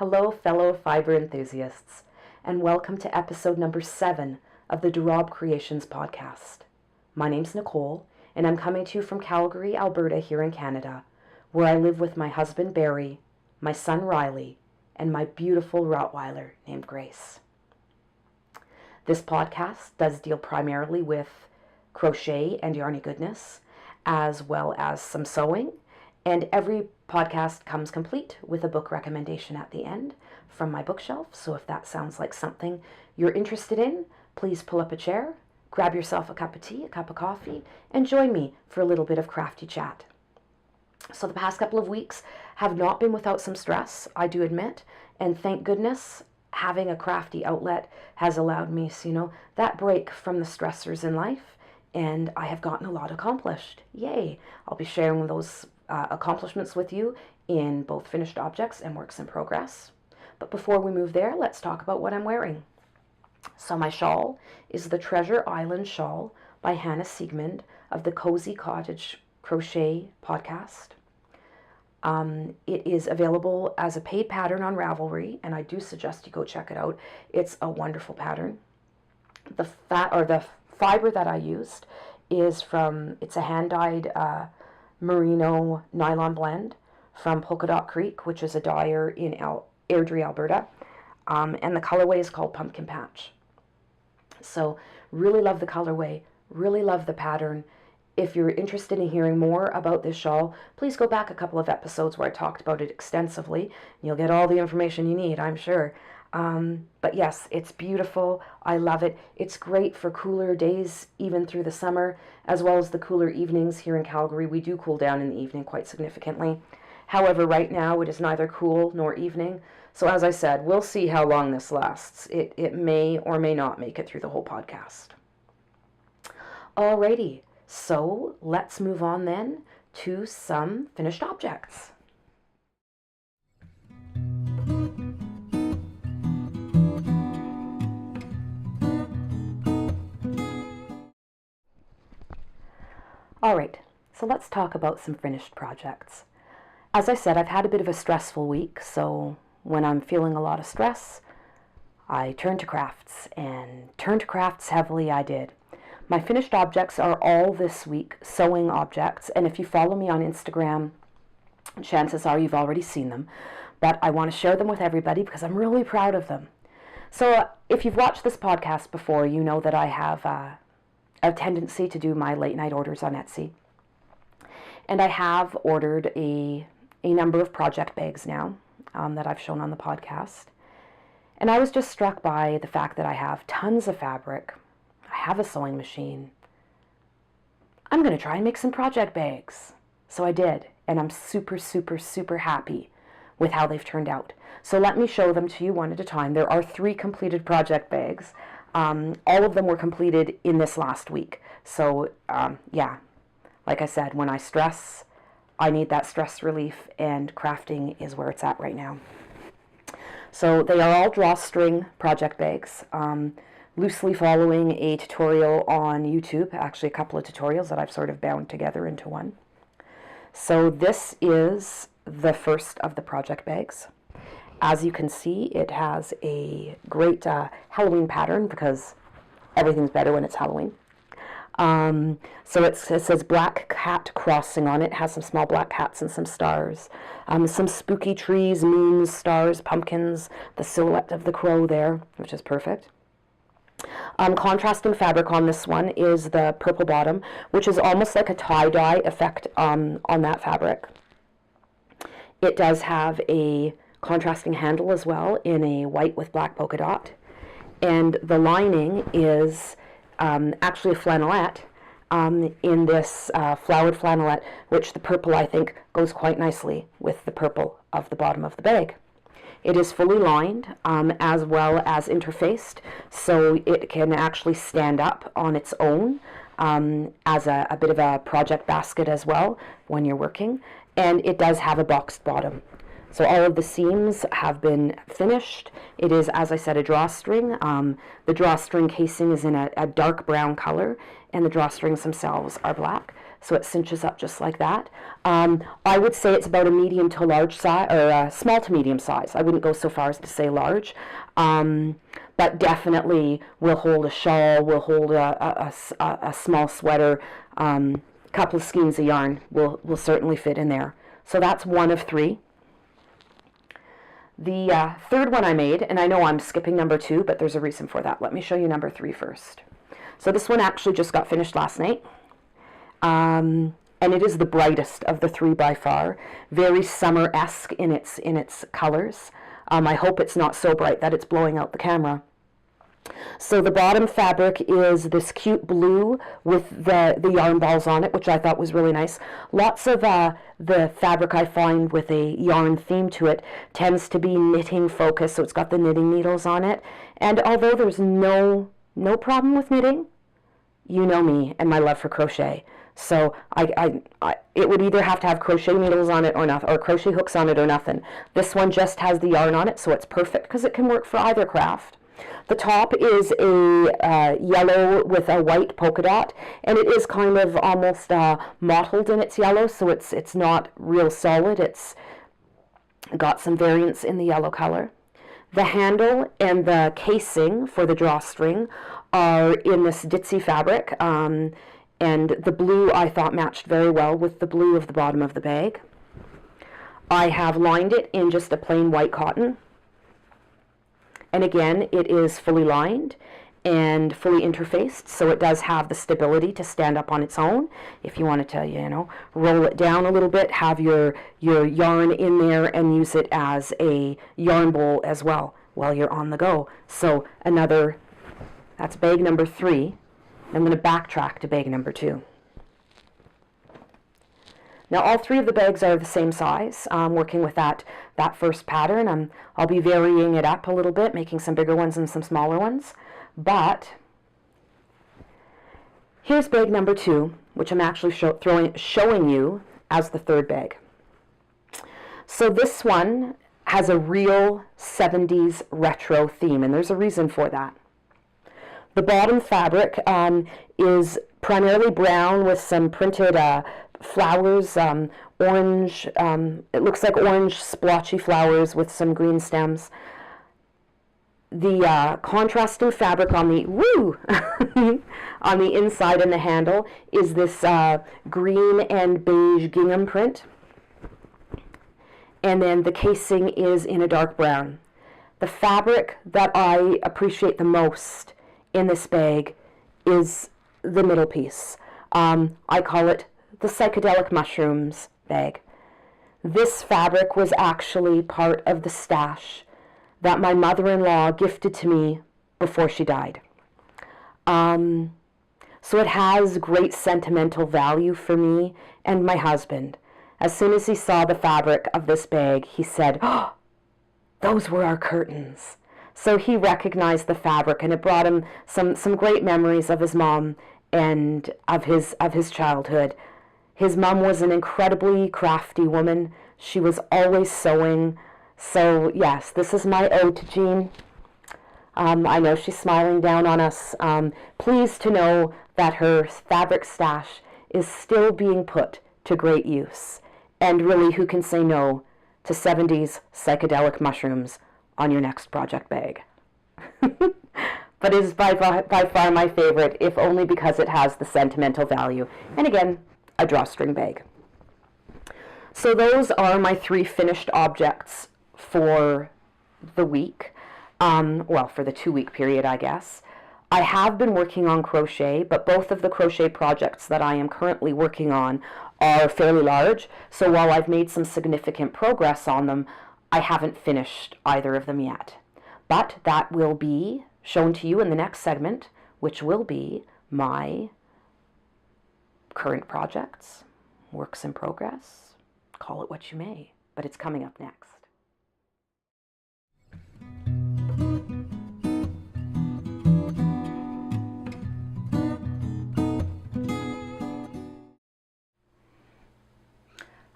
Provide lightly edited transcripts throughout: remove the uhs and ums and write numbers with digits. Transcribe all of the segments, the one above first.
Hello, fellow Fibre enthusiasts, and welcome to episode number 7 of the Rabe Creations podcast. My name's Nicole, and I'm coming to you from Calgary, Alberta, here in Canada, where I live with my husband Barry, my son Riley, and my beautiful Rottweiler named Grace. This podcast does deal primarily with crochet and yarny goodness, as well as some sewing, and every podcast comes complete with a book recommendation at the end from my bookshelf. So if that sounds like something you're interested in, please pull up a chair, grab yourself a cup of tea, a cup of coffee, and join me for a little bit of crafty chat. So the past couple of weeks have not been without some stress, I do admit, and thank goodness having a crafty outlet has allowed me, that break from the stressors in life, and I have gotten a lot accomplished. Yay! I'll be sharing those accomplishments with you in both finished objects and works in progress. But before we move there, let's talk about what I'm wearing. So my shawl is the Treasure Island shawl by Siegmund of the Cozy Cottage Crochet podcast. It is available as a paid pattern on Ravelry, and I do suggest you go check it out. It's a wonderful pattern. The fiber that I used is it's a hand-dyed merino nylon blend from Polka Dot Creek, which is a dyer in Airdrie, Alberta, and the colorway is called Pumpkin Patch. So really love the colorway, really love the pattern. If you're interested in hearing more about this shawl, please go back a couple of episodes where I talked about it extensively. You'll get all the information you need, I'm sure. But yes, it's beautiful. I love it. It's great for cooler days, even through the summer, as well as the cooler evenings here in Calgary. We do cool down in the evening quite significantly. However, right now it is neither cool nor evening. So as I said, we'll see how long this lasts. It may or may not make it through the whole podcast. Alrighty, so let's move on then to some finished objects. Alright, so let's talk about some finished projects. As I said, I've had a bit of a stressful week, so when I'm feeling a lot of stress, I turn to crafts, and turn to crafts heavily I did. My finished objects are all this week sewing objects, and if you follow me on Instagram, chances are you've already seen them, but I want to share them with everybody because I'm really proud of them. So if you've watched this podcast before, you know that I have a tendency to do my late night orders on Etsy. And I have ordered a number of project bags now that I've shown on the podcast. And I was just struck by the fact that I have tons of fabric. I have a sewing machine. I'm going to try and make some project bags. So I did. And I'm super, super, super happy with how they've turned out. So let me show them to you one at a time. There are 3 completed project bags. All of them were completed in this last week. So, yeah, like I said, when I stress, I need that stress relief, and crafting is where it's at right now. So they are all drawstring project bags, loosely following a tutorial on YouTube, actually a couple of tutorials that I've sort of bound together into one. So this is the first of the project bags. As you can see, it has a great Halloween pattern because everything's better when it's Halloween. So it says Black Cat Crossing on it. It has some small black cats and some stars. Some spooky trees, moons, stars, pumpkins, the silhouette of the crow there, which is perfect. Contrasting fabric on this one is the purple bottom, which is almost like a tie-dye effect on that fabric. It does have a contrasting handle as well in a white with black polka dot, and the lining is actually a flannelette in this flowered flannelette, which the purple I think goes quite nicely with the purple of the bottom of the bag. It is fully lined as well as interfaced, so it can actually stand up on its own as a bit of a project basket as well when you're working, and it does have a boxed bottom. So all of the seams have been finished. It is, as I said, a drawstring. The drawstring casing is in a dark brown color, and the drawstrings themselves are black. so it cinches up just like that. I would say it's about a medium to large size, or a small to medium size. I wouldn't go so far as to say large, but definitely will hold a shawl, will hold a small sweater, couple of skeins of yarn will certainly fit in there. So that's one of three. The third one I made, and I know I'm skipping number 2, but there's a reason for that. Let me show you number 3 first. So this one actually just got finished last night. And it is the brightest of the 3 by far. Very summer-esque in its colors. I hope it's not so bright that it's blowing out the camera. So the bottom fabric is this cute blue with the yarn balls on it, which I thought was really nice. Lots of the fabric I find with a yarn theme to it tends to be knitting focused, so it's got the knitting needles on it. And although there's no problem with knitting, you know me and my love for crochet. So it would either have to have crochet needles on it or nothing, or crochet hooks on it or nothing. This one just has the yarn on it, so it's perfect because it can work for either craft. The top is a yellow with a white polka dot, and it is kind of almost mottled in its yellow, so it's not real solid. It's got some variance in the yellow color. The handle and the casing for the drawstring are in this ditzy fabric, and the blue I thought matched very well with the blue of the bottom of the bag. I have lined it in just a plain white cotton. And again, it is fully lined and fully interfaced, so it does have the stability to stand up on its own. If you wanted to, roll it down a little bit, have your yarn in there and use it as a yarn bowl as well while you're on the go. So that's bag number 3. I'm going to backtrack to bag number 2. Now all 3 of the bags are the same size. I'm working with that first pattern. I'll be varying it up a little bit, making some bigger ones and some smaller ones. But here's bag number 2, which I'm actually showing you as the third bag. So this one has a real 70s retro theme, and there's a reason for that. The bottom fabric is primarily brown with some printed flowers, orange, it looks like orange splotchy flowers with some green stems. The contrasting fabric on the on the inside and the handle is this green and beige gingham print, and then the casing is in a dark brown. The fabric that I appreciate the most in this bag is the middle piece. I call it the psychedelic mushrooms bag. This fabric was actually part of the stash that my mother-in-law gifted to me before she died. So it has great sentimental value for me and my husband. As soon as he saw the fabric of this bag, he said, "Oh, those were our curtains." So he recognized the fabric, and it brought him some great memories of his mom and of his childhood. His mom was an incredibly crafty woman. She was always sewing. So yes, this is my ode to Jean. I know she's smiling down on us. Pleased to know that her fabric stash is still being put to great use. And really, who can say no to 70s psychedelic mushrooms on your next project bag? But it is by far my favorite, if only because it has the sentimental value. And again, a drawstring bag. So those are my 3 finished objects for the week. For the 2-week period, I guess. I have been working on crochet, but both of the crochet projects that I am currently working on are fairly large. So while I've made some significant progress on them, I haven't finished either of them yet. But that will be shown to you in the next segment, which will be my current projects, works in progress, call it what you may, but it's coming up next.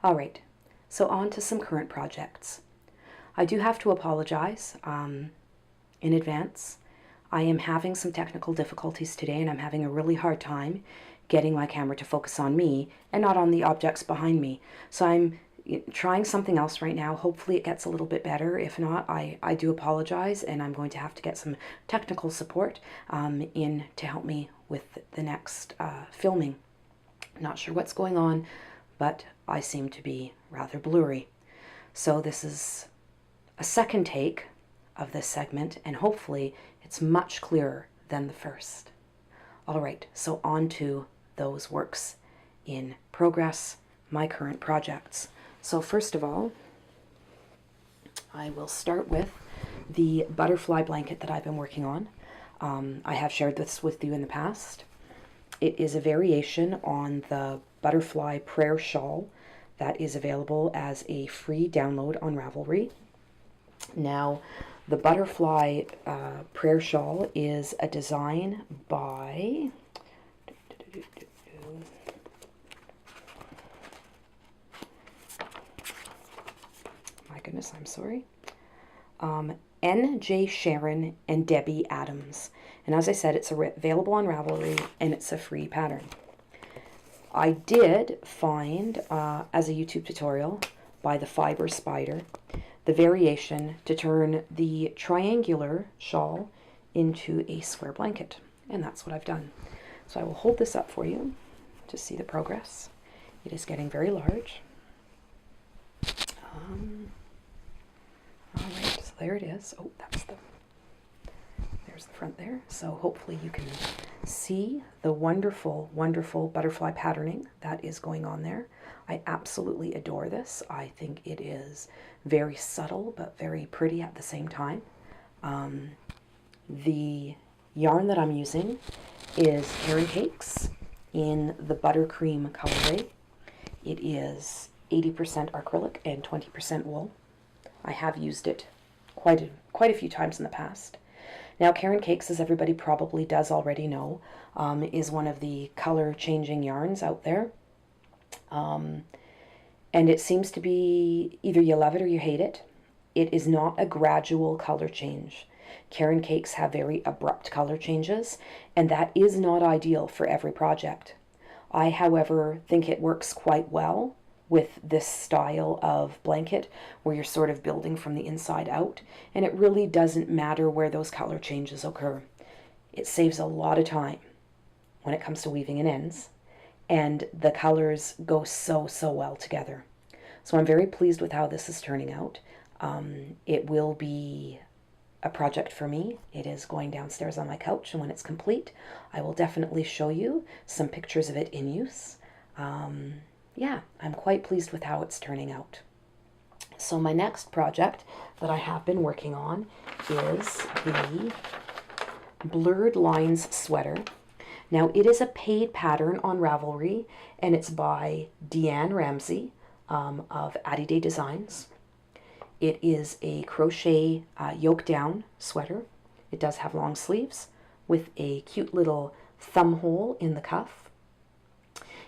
All right, so on to some current projects. I do have to apologize in advance. I am having some technical difficulties today, and I'm having a really hard time getting my camera to focus on me and not on the objects behind me. So I'm trying something else right now. Hopefully it gets a little bit better. If not, I do apologize, and I'm going to have to get some technical support in to help me with the next filming. Not sure what's going on, but I seem to be rather blurry. So this is a second take of this segment, and hopefully it's much clearer than the first. All right, so on to those works in progress, my current projects. So first of all, I will start with the butterfly blanket that I've been working on. I have shared this with you in the past. It is a variation on the butterfly prayer shawl that is available as a free download on Ravelry. Now, the butterfly prayer shawl is a design by my goodness, I'm sorry. N.J. Sharon and Debbie Adams. And as I said, it's available on Ravelry, and it's a free pattern. I did find, as a YouTube tutorial by the Fibre Spider, the variation to turn the triangular shawl into a square blanket. And that's what I've done. So I will hold this up for you to see the progress. It is getting very large. All right, so there it is. Oh, there's the front there. So hopefully you can see the wonderful, wonderful butterfly patterning that is going on there. I absolutely adore this. I think it is very subtle, but very pretty at the same time. The yarn that I'm using is Karen Cakes in the buttercream colorway. It is 80% acrylic and 20% wool. I have used it quite a few times in the past. Now, Karen Cakes, as everybody probably does already know, is one of the color-changing yarns out there. And it seems to be either you love it or you hate it. It is not a gradual color change. Karen Cakes have very abrupt color changes, and that is not ideal for every project. I, however, think it works quite well with this style of blanket where you're sort of building from the inside out, and it really doesn't matter where those color changes occur. It saves a lot of time when it comes to weaving in ends, and the colors go so well together. So I'm very pleased with how this is turning out. It will be a project for me. It is going downstairs on my couch, and when it's complete, I will definitely show you some pictures of it in use. Yeah, I'm quite pleased with how it's turning out. So my next project that I have been working on is the Blurred Lines sweater. Now, it is a paid pattern on Ravelry, and it's by Deanne Ramsey of Addydae Designs. It is a crochet yoke down sweater. It does have long sleeves with a cute little thumb hole in the cuff.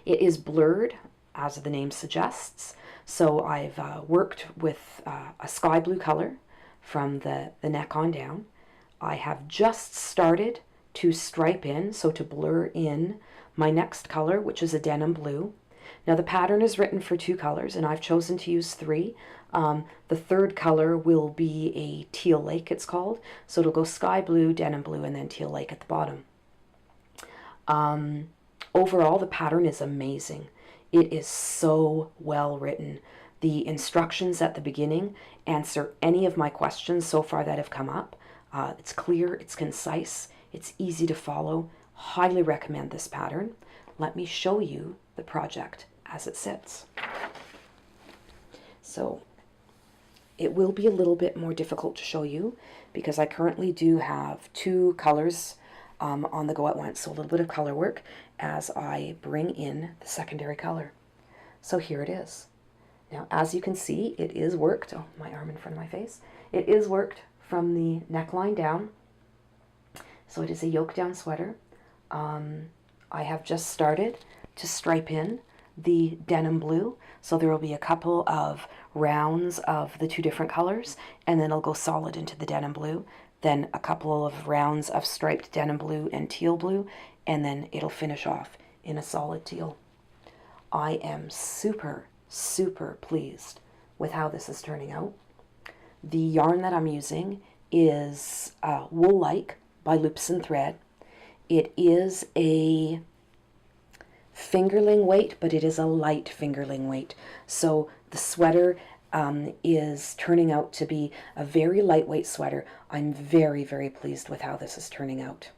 It is blurred, as the name suggests. So I've worked with a sky blue color from the neck on down. I have just started to stripe in, so to blur in my next color, which is a denim blue. Now the pattern is written for 2 colors, and I've chosen to use 3. The third color will be a teal lake, it's called. So it'll go sky blue, denim blue, and then teal lake at the bottom. Overall, the pattern is amazing. It is so well written. The instructions at the beginning answer any of my questions so far that have come up. It's clear, it's concise, it's easy to follow. Highly recommend this pattern. Let me show you the project as it sits. So it will be a little bit more difficult to show you because I currently do have 2 colors on the go at once, so a little bit of color work as I bring in the secondary color. So here it is. Now, as you can see, it is worked. Oh, my arm in front of my face. It is worked from the neckline down. So it is a yoke down sweater. I have just started to stripe in the denim blue. So there will be a couple of rounds of the 2 different colors, and then it'll go solid into the denim blue. Then a couple of rounds of striped denim blue and teal blue, and then it'll finish off in a solid teal. I am super, super pleased with how this is turning out. The yarn that I'm using is Wool-like by Loops and Thread. It is a fingerling weight, but it is a light fingerling weight. So the sweater is turning out to be a very lightweight sweater. I'm very, very pleased with how this is turning out.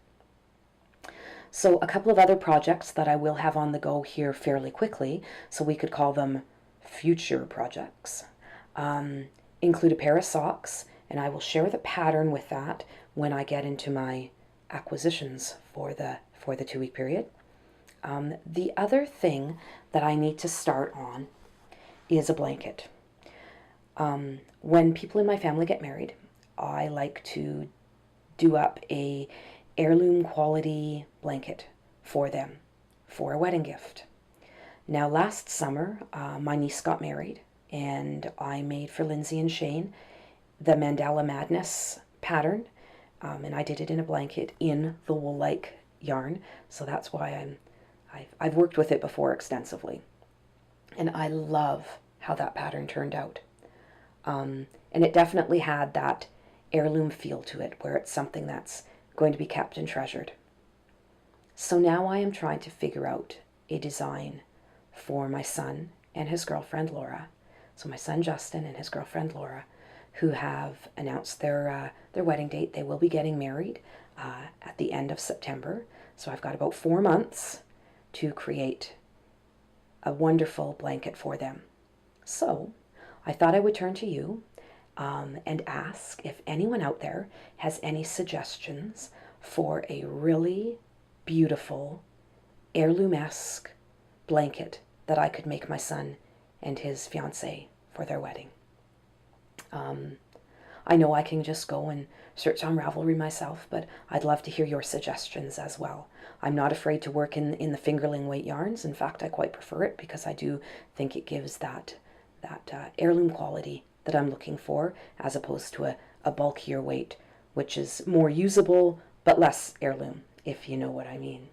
So a couple of other projects that I will have on the go here fairly quickly, so we could call them future projects, include a pair of socks, and I will share the pattern with that when I get into my acquisitions for the 2-week period. The other thing that I need to start on is a blanket. When people in my family get married, I like to do up a heirloom quality blanket for them for a wedding gift. Now last summer, my niece got married and I made for Lindsay and Shane the Mandala Madness pattern, and I did it in a blanket in the wool-like yarn, so that's why I've worked with it before extensively, and I love how that pattern turned out. And it definitely had that heirloom feel to it, where it's something that's going to be kept and treasured. So now I am trying to figure out a design for my son and his girlfriend Laura. So my son Justin and his girlfriend Laura, who have announced their wedding date. They will be getting married at the end of September. So I've got about 4 months to create a wonderful blanket for them. So I thought I would turn to you and ask if anyone out there has any suggestions for a really beautiful heirloom-esque blanket that I could make my son and his fiancée for their wedding. I know I can just go and search on Ravelry myself, but I'd love to hear your suggestions as well. I'm not afraid to work in the fingerling weight yarns. In fact, I quite prefer it because I do think it gives that heirloom quality that I'm looking for, as opposed to a bulkier weight, which is more usable but less heirloom, if you know what I mean.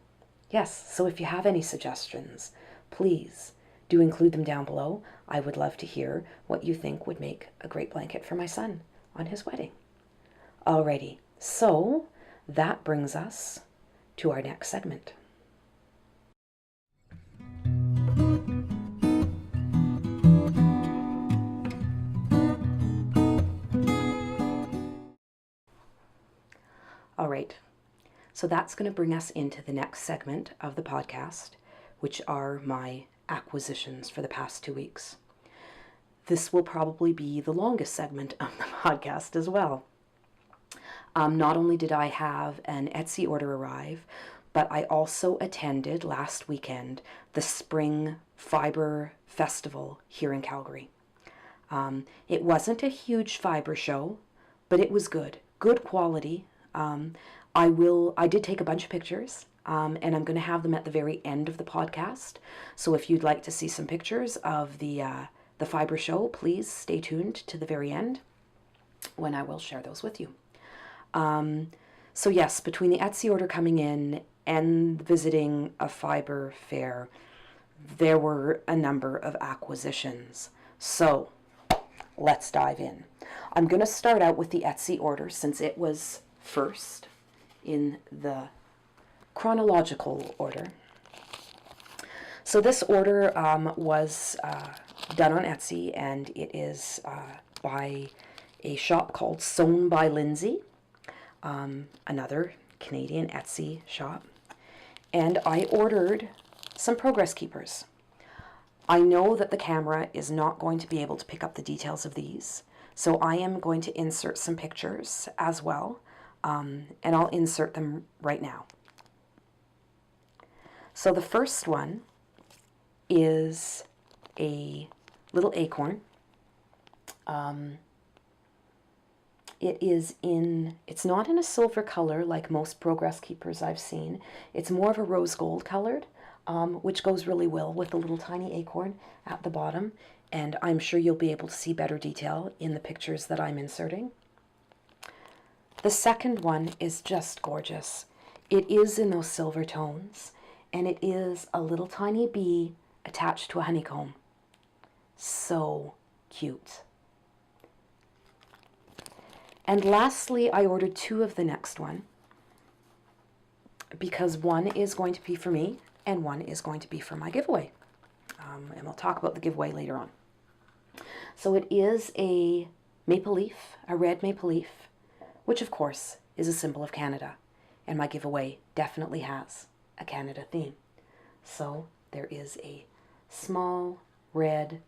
Yes, so if you have any suggestions, please do include them down below. I would love to hear what you think would make a great blanket for my son on his wedding. Alrighty, so that brings us to our next segment. All right, so that's going to bring us into the next segment of the podcast, which are my acquisitions for the past 2 weeks. This will probably be the longest segment of the podcast as well. Not only did I have an Etsy order arrive, but I also attended last weekend the Spring Fibre Festival here in Calgary. It wasn't a huge fibre show, but it was good quality. I did take a bunch of pictures, and I'm going to have them at the very end of the podcast. So if you'd like to see some pictures of the Fibre show, please stay tuned to the very end when I will share those with you. So yes, between the Etsy order coming in and visiting a Fibre fair, there were a number of acquisitions. So let's dive in. I'm going to start out with the Etsy order since it was first in the chronological order. So this order was done on Etsy, and it is by a shop called Sewn by Lindsay, another Canadian Etsy shop. And I ordered some progress keepers. I know that the camera is not going to be able to pick up the details of these, so I am going to insert some pictures as well, and I'll insert them right now. So the first one is a little acorn. It's not in a silver color like most progress keepers I've seen. It's more of a rose gold colored, which goes really well with the little tiny acorn at the bottom. And I'm sure you'll be able to see better detail in the pictures that I'm inserting. The second one is just gorgeous. It is in those silver tones, and it is a little tiny bee attached to a honeycomb. So cute. And lastly, I ordered 2 of the next one because one is going to be for me and one is going to be for my giveaway. And we'll talk about the giveaway later on. So it is a maple leaf, a red maple leaf, which of course is a symbol of Canada. And my giveaway definitely has a Canada theme. So there is a small red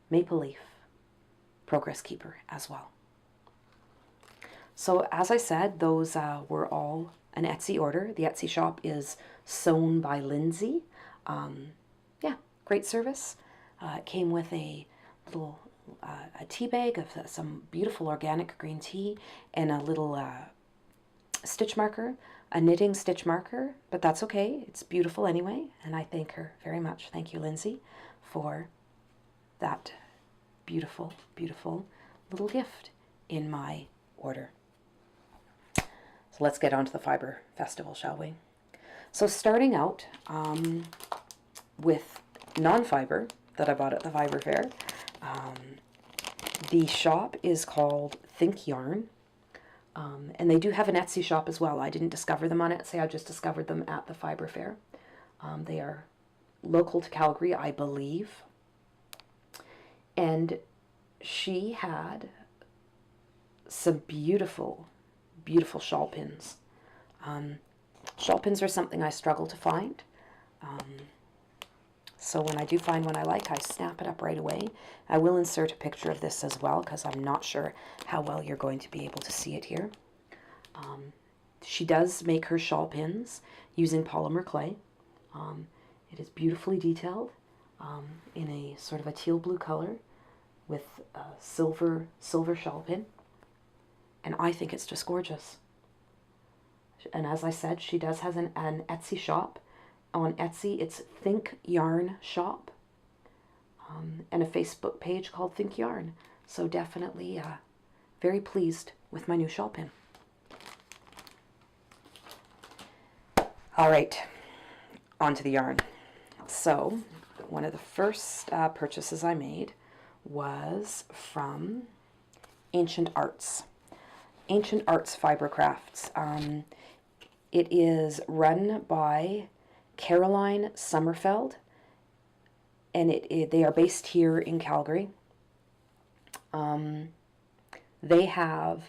maple leaf progress keeper as well. So as I said, those were all an Etsy order. The Etsy shop is Sewn by Lindsay. Yeah, great service. It came with a little a tea bag of some beautiful organic green tea and a little stitch marker, a knitting stitch marker, but that's okay. It's beautiful anyway, and I thank her very much. Thank you, Lindsay, for that beautiful, beautiful little gift in my order. So let's get on to the Fibre Festival, shall we? So starting out with non-fiber that I bought at the Fibre Fair. The shop is called Think Yarn, and they do have an Etsy shop as well. I didn't discover them on Etsy, I just discovered them at the Fibre Fair. They are local to Calgary, I believe. And she had some beautiful, beautiful shawl pins. Shawl pins are something I struggle to find. So when I do find one I like, I snap it up right away. I will insert a picture of this as well because I'm not sure how well you're going to be able to see it here. She does make her shawl pins using polymer clay. It is beautifully detailed in a sort of a teal blue color with a silver shawl pin. And I think it's just gorgeous. And as I said, she does have an Etsy shop. On Etsy, it's Think Yarn Shop, and a Facebook page called Think Yarn. So definitely very pleased with my new shawl pin. All right, on to the yarn. So one of the first purchases I made was from Ancient Arts. Ancient Arts Fibre Crafts. It is run by Caroline Sommerfeld, and they are based here in Calgary. They have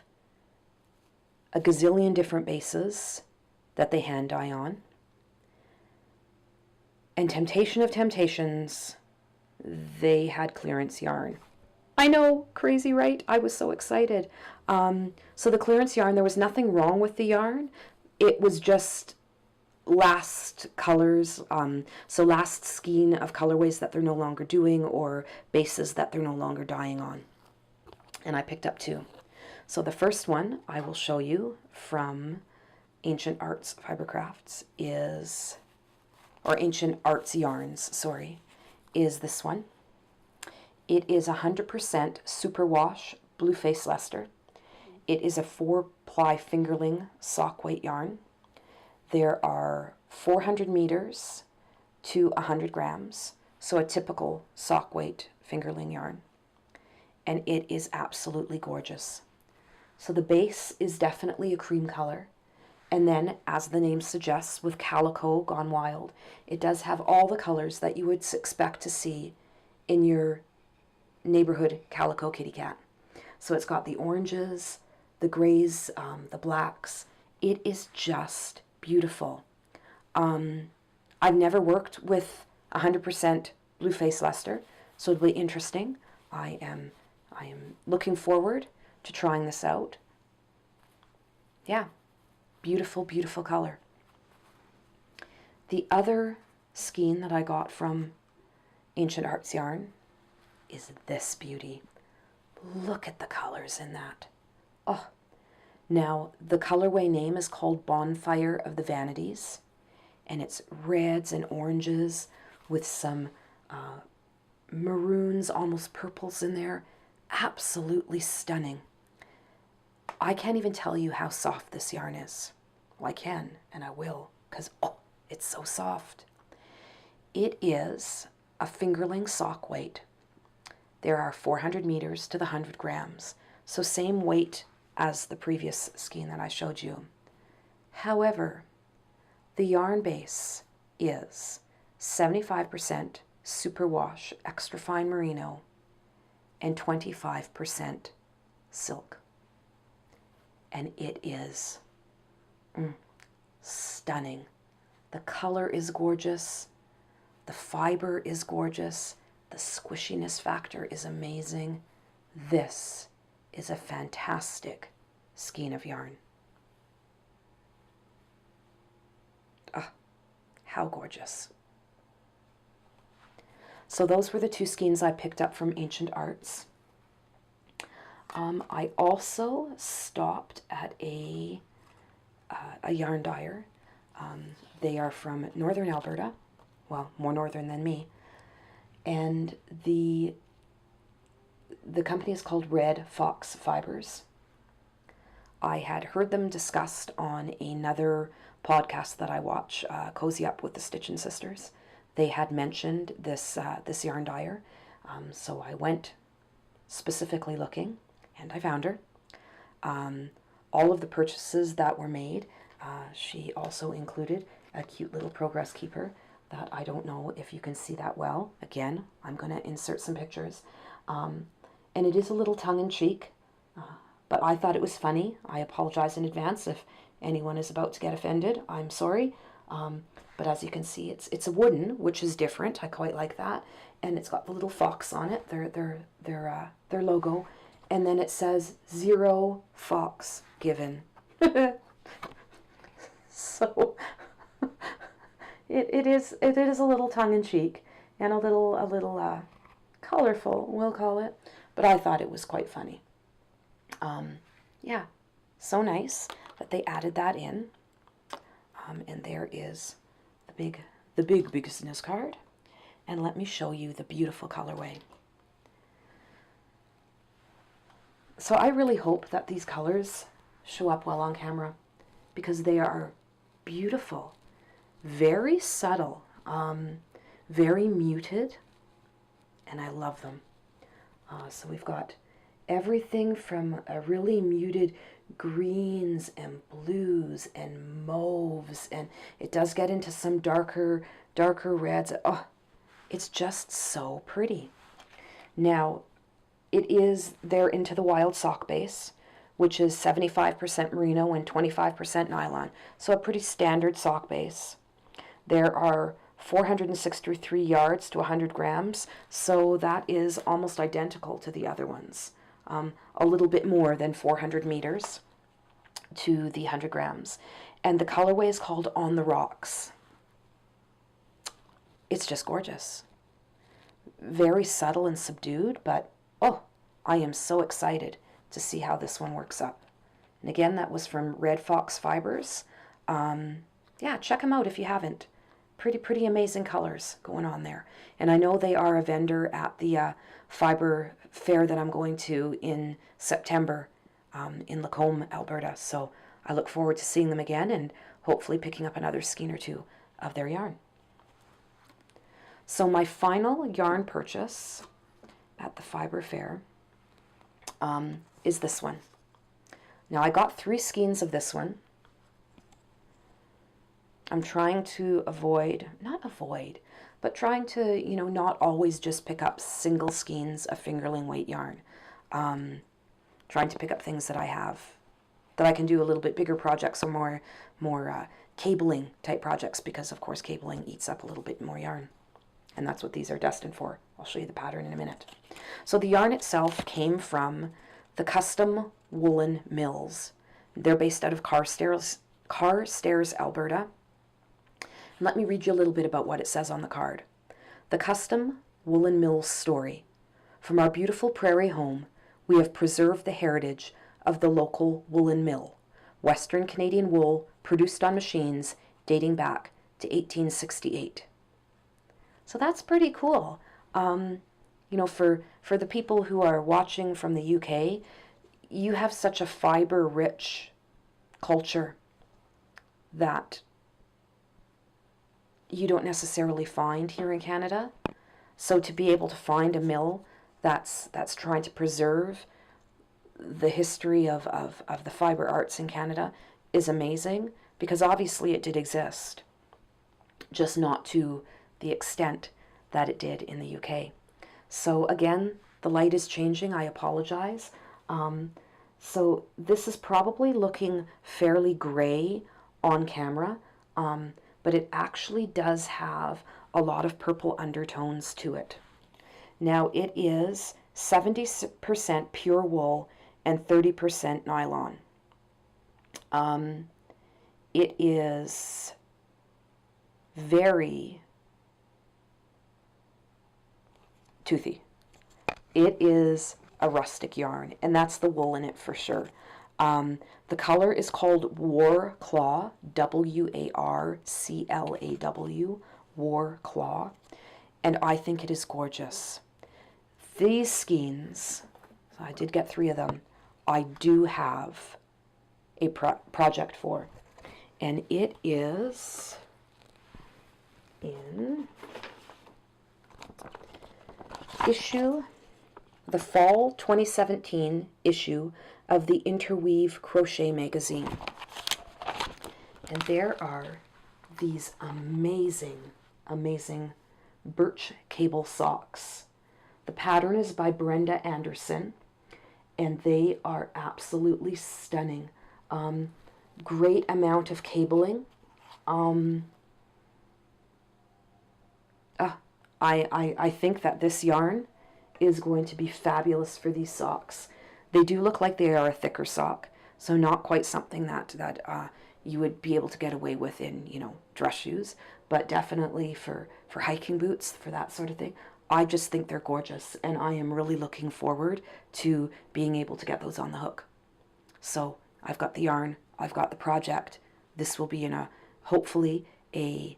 a gazillion different bases that they hand dye on. And temptation of temptations, they had clearance yarn. I know, crazy, right? I was so excited. So the clearance yarn, there was nothing wrong with the yarn. It was just last colors, so last skein of colorways that they're no longer doing or bases that they're no longer dyeing on. And I picked up 2. So the first one I will show you from Ancient Arts Fibre Crafts is, or Ancient Arts Yarns, sorry, is this one. It is 100% superwash blue face Leicester. It is a 4-ply fingerling sock weight yarn. There are 400 meters to 100 grams, so a typical sock weight fingerling yarn. And it is absolutely gorgeous. So the base is definitely a cream color. And then, as the name suggests, with calico gone wild, it does have all the colors that you would expect to see in your neighborhood calico kitty cat. So it's got the oranges, the grays, the blacks. It is just beautiful. I've never worked with 100% blue face Leicester, so it'll be interesting. I am looking forward to trying this out. Yeah, beautiful, beautiful color. The other skein that I got from Ancient Arts Yarn is this beauty. Look at the colors in that. Oh, now the colorway name is called Bonfire of the Vanities, and it's reds and oranges with some maroons, almost purples in there. Absolutely stunning. I can't even tell you how soft this yarn is. Well, I can, and I will, because, oh, it's so soft. it is a fingerling sock weight. There are 400 meters to the 100 grams, so same weight as the previous skein that I showed you. However, the yarn base is 75% superwash extra fine merino and 25% silk. And it is stunning. The color is gorgeous. The fiber is gorgeous. The squishiness factor is amazing. This is a fantastic skein of yarn. Ah, how gorgeous. So those were the two skeins I picked up from Ancient Arts. I also stopped at a yarn dyer. They are from northern Alberta, well, more northern than me, and the company is called Red Fox Fibres. I had heard them discussed on another podcast that I watch, Cozy Up with the Stitchin' Sisters. They had mentioned this yarn dyer, so I went specifically looking, and I found her. All of the purchases that were made, she also included a cute little progress keeper that I don't know if you can see that well. Again, I'm going to insert some pictures. And it is a little tongue-in-cheek, but I thought it was funny. I apologize in advance if anyone is about to get offended. I'm sorry. But as you can see, it's a wooden, which is different. I quite like that. And it's got the little fox on it, their logo. And then it says 0 fox given. So it is a little tongue-in-cheek and a little colorful, we'll call it. But I thought it was quite funny. Yeah, so nice that they added that in. And there is the big business card. And let me show you the beautiful colorway. So I really hope that these colors show up well on camera, because they are beautiful, very subtle, very muted, and I love them. So we've got everything from a really muted greens and blues and mauves, and it does get into some darker reds. Oh, it's just so pretty. Now, it is their Into the Wild sock base, which is 75% merino and 25% nylon. So a pretty standard sock base. There are 463 yards to 100 grams, so that is almost identical to the other ones. A little bit more than 400 meters to the 100 grams. And the colorway is called On the Rocks. It's just gorgeous. Very subtle and subdued, but oh, I am so excited to see how this one works up. And again, that was from Red Fox Fibres. Yeah, check them out if you haven't. Pretty amazing colors going on there. And I know they are a vendor at the Fibre fair that I'm going to in September in Lacombe, Alberta. So I look forward to seeing them again and hopefully picking up another skein or two of their yarn. So my final yarn purchase at the Fibre fair is this one. Now I got 3 skeins of this one. I'm trying to trying to, not always just pick up single skeins of fingerling weight yarn. Trying to pick up things that I have, that I can do a little bit bigger projects or more cabling type projects, because of course cabling eats up a little bit more yarn. And that's what these are destined for. I'll show you the pattern in a minute. So the yarn itself came from the Custom Wollen Mills. They're based out of Carstairs, Alberta. And let me read you a little bit about what it says on the card. The Custom Wollen Mills story. From our beautiful prairie home, we have preserved the heritage of the local woolen mill, Western Canadian wool produced on machines dating back to 1868. So that's pretty cool. For the people who are watching from the UK, you have such a fiber-rich culture that you don't necessarily find here in Canada. So to be able to find a mill that's trying to preserve the history of the fibre arts in Canada is amazing, because obviously it did exist, just not to the extent that it did in the UK. So again, the light is changing. I apologize. So this is probably looking fairly gray on camera, but it actually does have a lot of purple undertones to it. Now it is 70% pure wool and 30% nylon. It is very toothy. It is a rustic yarn, and that's the wool in it for sure. The color is called War Claw, W-A-R-C-L-A-W, War Claw, and I think it is gorgeous. These skeins, I did get 3 of them, I do have a project for, and it is in the fall 2017 issue of the Interweave Crochet magazine. And there are these amazing, amazing birch cable socks. The pattern is by Brenda Anderson, and they are absolutely stunning. Great amount of cabling. I think that this yarn is going to be fabulous for these socks. They do look like they are a thicker sock, so not quite something that you would be able to get away with in, dress shoes, but definitely for hiking boots, for that sort of thing. I just think they're gorgeous, and I am really looking forward to being able to get those on the hook. So I've got the yarn, I've got the project. This will be hopefully a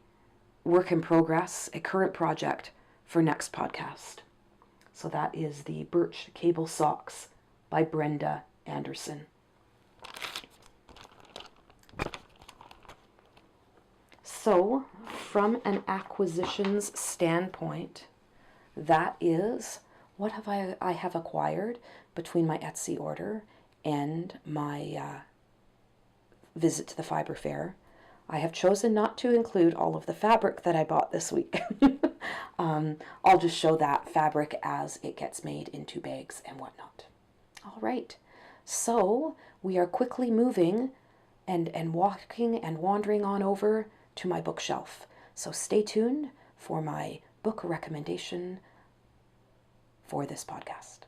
work in progress, a current project for next podcast. So that is the Birch Cable Socks by Brenda Anderson. So from an acquisitions standpoint, that is what I have acquired between my Etsy order and my visit to the Fibre Fair. I have chosen not to include all of the fabric that I bought this week. I'll just show that fabric as it gets made into bags and whatnot. All right, so we are quickly moving and walking and wandering on over to my bookshelf. So stay tuned for my book recommendation for this podcast.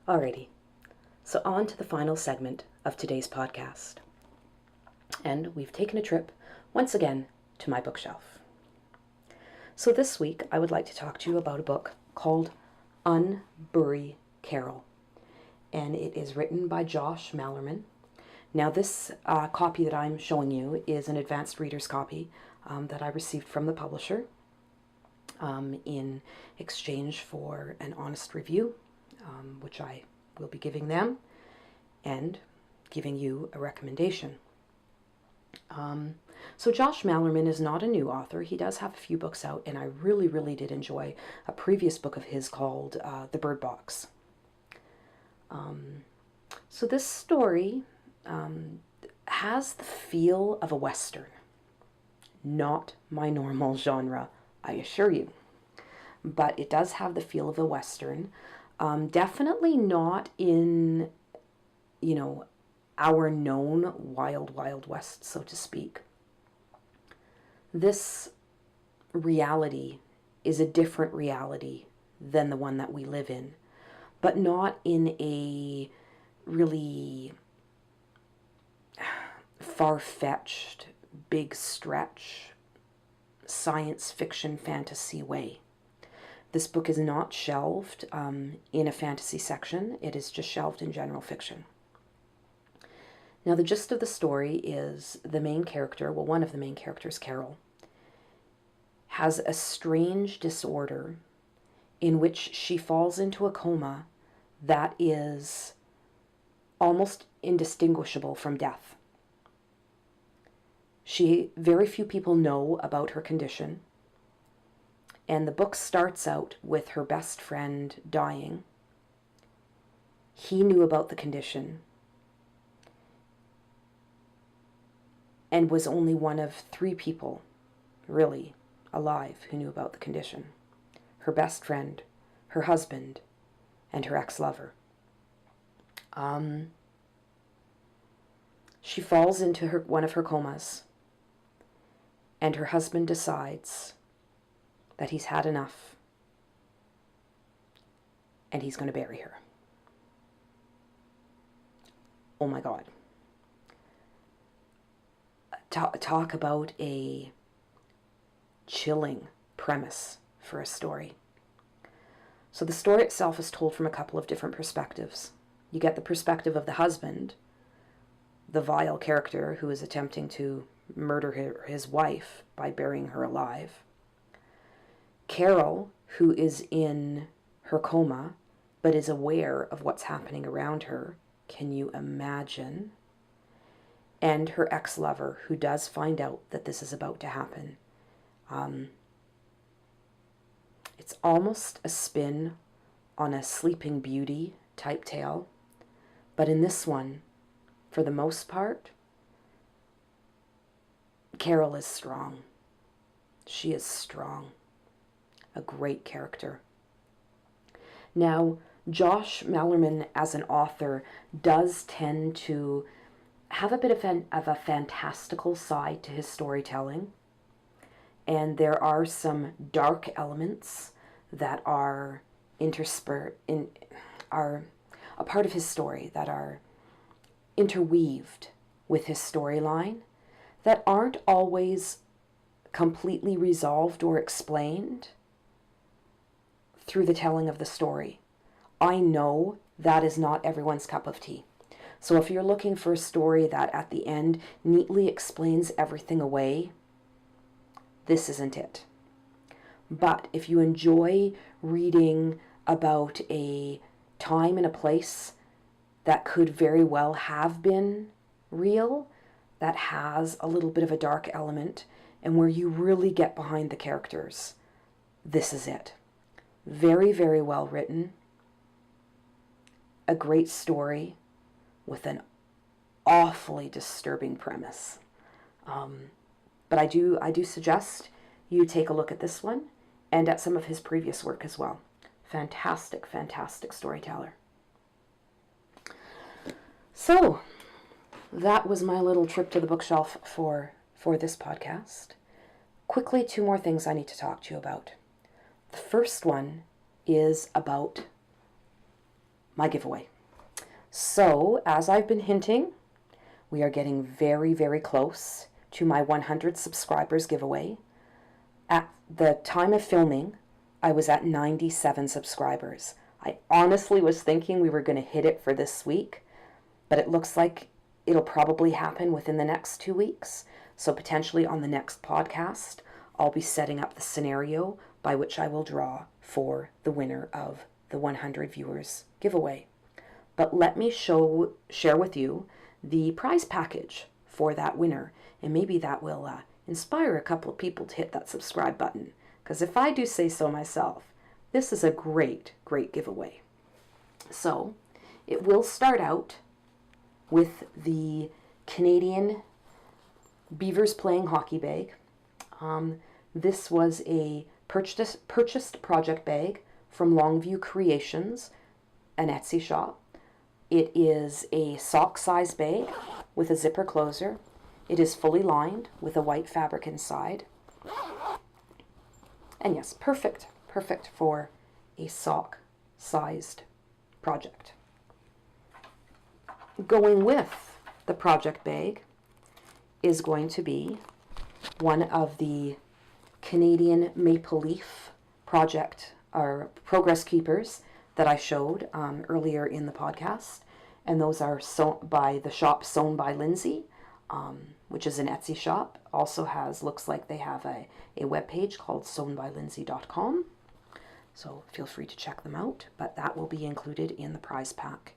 Alrighty, so on to the final segment of today's podcast. And we've taken a trip, once again, to my bookshelf. So this week, I would like to talk to you about a book called Unbury Carol. And it is written by Josh Malerman. Now this copy that I'm showing you is an advanced reader's copy that I received from the publisher in exchange for an honest review, which I will be giving them and giving you a recommendation. So Josh Malerman is not a new author. He does have a few books out, and I really, really did enjoy a previous book of his called The Bird Box. So this story has the feel of a Western. Not my normal genre, I assure you. But it does have the feel of a Western. Definitely not in, our known wild, wild west, so to speak. This reality is a different reality than the one that we live in, but not in a really far-fetched, big stretch, science fiction fantasy way. This book is not shelved in a fantasy section. It is just shelved in general fiction. Now, the gist of the story is the main character, one of the main characters, Carol, has a strange disorder in which she falls into a coma that is almost indistinguishable from death. Very few people know about her condition, and the book starts out with her best friend dying. He knew about the condition and was only one of 3 people, really, alive who knew about the condition. Her best friend, her husband, and her ex-lover. She falls into one of her comas, and her husband decides that he's had enough, and he's going to bury her. Oh my God. Talk about a chilling premise for a story. So the story itself is told from a couple of different perspectives. You get the perspective of the husband, the vile character who is attempting to murder his wife by burying her alive. Carol, who is in her coma, but is aware of what's happening around her. Can you imagine? And her ex-lover, who does find out that this is about to happen. It's almost a spin on a Sleeping Beauty type tale. But in this one, for the most part, Carol is strong. She is strong. A great character. Now, Josh Malerman as an author does tend to have a bit of a fantastical side to his storytelling. And there are some dark elements that are are a part of his story, that are interweaved with his storyline, that aren't always completely resolved or explained through the telling of the story. I know that is not everyone's cup of tea. So if you're looking for a story that at the end neatly explains everything away, this isn't it. But if you enjoy reading about a time and a place that could very well have been real, that has a little bit of a dark element, and where you really get behind the characters, this is it. Very, very well written. A great story with an awfully disturbing premise. But I do suggest you take a look at this one and at some of his previous work as well. Fantastic, fantastic storyteller. So, that was my little trip to the bookshelf for this podcast. Quickly, 2 more things I need to talk to you about. The first one is about my giveaway. So, as I've been hinting, we are getting very, very close to my 100 subscribers giveaway. At the time of filming, I was at 97 subscribers. I honestly was thinking we were going to hit it for this week, but it looks like it'll probably happen within the next 2 weeks. So potentially on the next podcast, I'll be setting up the scenario by which I will draw for the winner of the 100 viewers giveaway. But let me share with you the prize package for that winner, and maybe that will inspire a couple of people to hit that subscribe button. Because if I do say so myself, this is a great, great giveaway. So it will start out with the Canadian Beavers Playing Hockey bag. This was a purchased project bag from Longview Creations, an Etsy shop. It is a sock-size bag with a zipper closer. It is fully lined with a white fabric inside. And yes, perfect for a sock-sized project. Going with the project bag is going to be one of the Canadian Maple Leaf project or progress keepers that I showed earlier in the podcast, and those are sewn by the shop Sewn by Lindsay, which is an Etsy shop. Also looks like they have a webpage called sewnbylindsay.com. So feel free to check them out, but that will be included in the prize pack.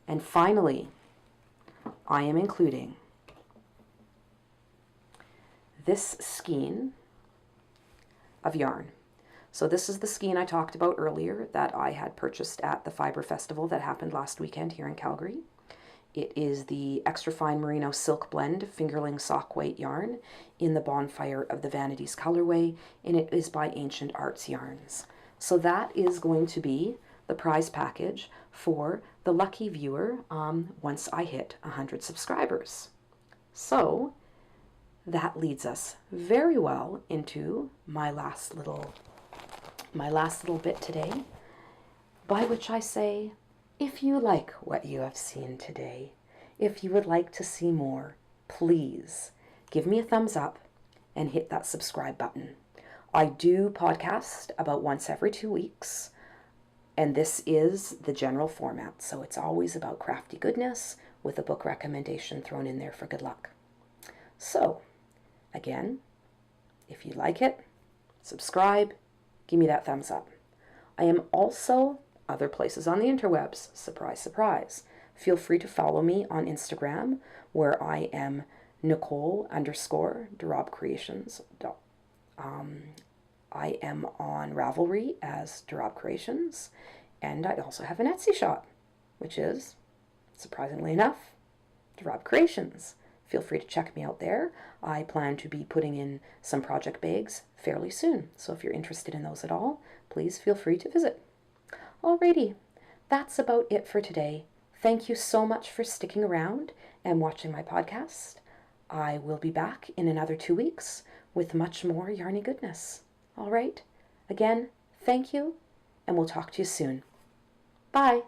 And finally, I am including this skein of yarn. So this is the skein I talked about earlier that I had purchased at the Fibre Festival that happened last weekend here in Calgary. It is the Extra Fine Merino Silk Blend Fingerling Sock Weight yarn in the Bonfire of the Vanities colorway, and it is by Ancient Arts Yarns. So that is going to be the prize package for the lucky viewer once I hit 100 subscribers. So that leads us very well into my last little bit today, by which I say, if you like what you have seen today, if you would like to see more, please give me a thumbs up and hit that subscribe button. I do podcast about once every 2 weeks, and this is the general format, so it's always about crafty goodness with a book recommendation thrown in there for good luck. So, again, if you like it, subscribe, give me that thumbs up. I am also other places on the interwebs. Surprise, surprise. Feel free to follow me on Instagram, where I am Nicole_Rabe Creations. I am on Ravelry as Rabe Creations, and I also have an Etsy shop, which is, surprisingly enough, Rabe Creations. Feel free to check me out there. I plan to be putting in some project bags fairly soon, so if you're interested in those at all, please feel free to visit. Alrighty, that's about it for today. Thank you so much for sticking around and watching my podcast. I will be back in another 2 weeks with much more yarny goodness. All right, again, thank you, and we'll talk to you soon. Bye.